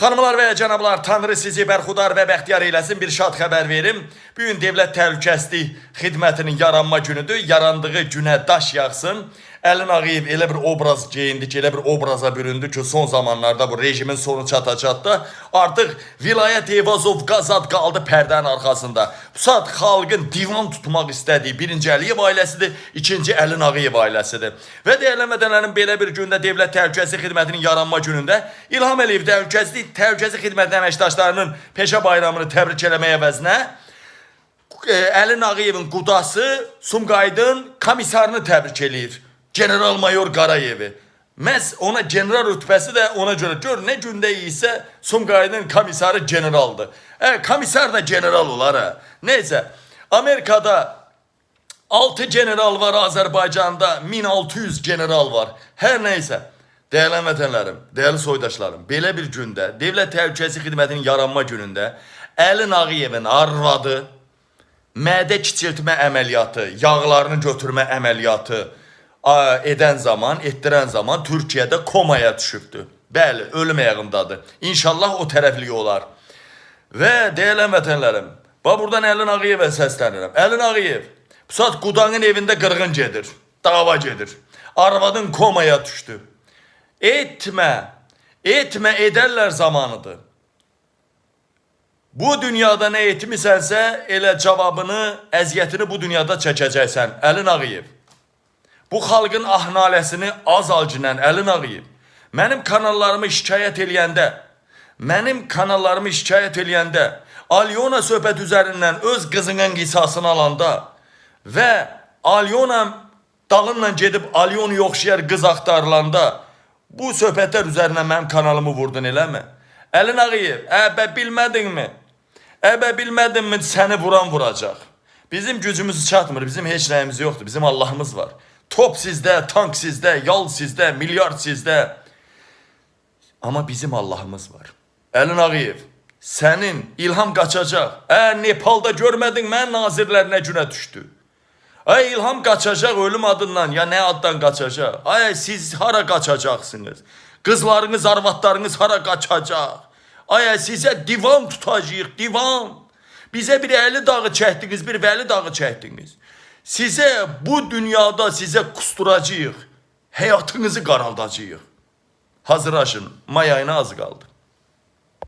Xanımlar və cənablar, Tanrı sizi bərxudar və bəxtiyar eyləsin. Bir şad xəbər verim. Bugün Dövlət Təhlükəsizlik Xidmətinin yaranma günüdür. Yarandığı günə daş yaxsın. Əlin Ağayev elə bir obraz geyindi ki, elə bir obraza büründü ki, son zamanlarda bu rejimin sonu çatacaqda. Artıq vilayət Eyvazov Qazad qaldı pərdənin arxasında. Bu saat xalqın divan tutmaq istədiyi birinci Əliyev ailəsidir, ikinci Əlin Ağayev ailəsidir. Və dəyərlənmədənlərin belə bir gündə Dövlət Təhlükəsizlik Xidmətinin yaranma günündə İlham Əliyev Təhlükəsizlik Xidmətinin əməkdaşlarının peşə bayramını təbrik eləmək əvəzinə Əlin Ağayevin qudası Sumqaydın komissarını təbrik eləyir. General-mayor Qarayevi. Məhz ona general rütbəsi də ona görə. Gör, nə gündə isə Sumqaydın komissarı generaldır. Komissar da general olar. Neysə, Amerikada 6 general var, Azərbaycanda 1600 general var. Hər neysə, dəyərli vətənlərim, dəyərli soydaşlarım, belə bir gündə, Dövlət Təhlükəsizlik Xidmətinin yaranma günündə Əlin Ağayevin arvadı mədə kiçiltmə əməliyyatı, yağlarını götürmə əməliyyatı etdirən zaman Türkiyədə komaya düşübdür. Bəli, ölüm ayağındadır. İnşallah o tərəfli olar. Və deyilən vətənlərim, buradan Əlin Ağayevə səslənirəm. Əlin Ağayev, bu saat Qudanın evində qırğın gedir, dava gedir. Arvadın komaya düşdü. Etmə edərlər zamanıdır. Bu dünyada nə etmisənsə, elə cavabını, əziyyətini bu dünyada çəkəcəksən. Əlin Ağayev. Bu xalqın ahnaləsini azalcınən Əlin Ağayev. Mənim kanallarımı şikayət eləyəndə, Alyona söhbət üzərindən öz qızının qisasını alanda və Alyona dalınla gedib Alyonu yoxşayar qız axtarılanda bu söhbətlər üzərindən mənim kanalımı vurdun, eləmi? Əlin Ağayev, bilmədinmi səni vuran vuracaq. Bizim gücümüz çatmır, bizim heç nəyimiz yoxdur, bizim Allahımız var. Top sizdə, tank sizdə, yal sizdə, milyard sizdə. Amma bizim Allahımız var. Əlin Ağayev, sənin İlham qaçacaq. Nepalda görmədin mən nazirlər nə günə düşdü. İlham qaçacaq ölüm adından, ya nə addan qaçacaq? Siz hara qaçacaqsınız? Qızlarınız, arvadlarınız hara qaçacaq? Sizə divan tutacaq, divan. Bizə bir Əli dağı çəkdiniz, bir Vəli dağı çəkdiniz. Sizə bu dünyada sizə kusturacağıq, həyatınızı qaraldacağıq. Hazırlaşın, may ayına az qaldı.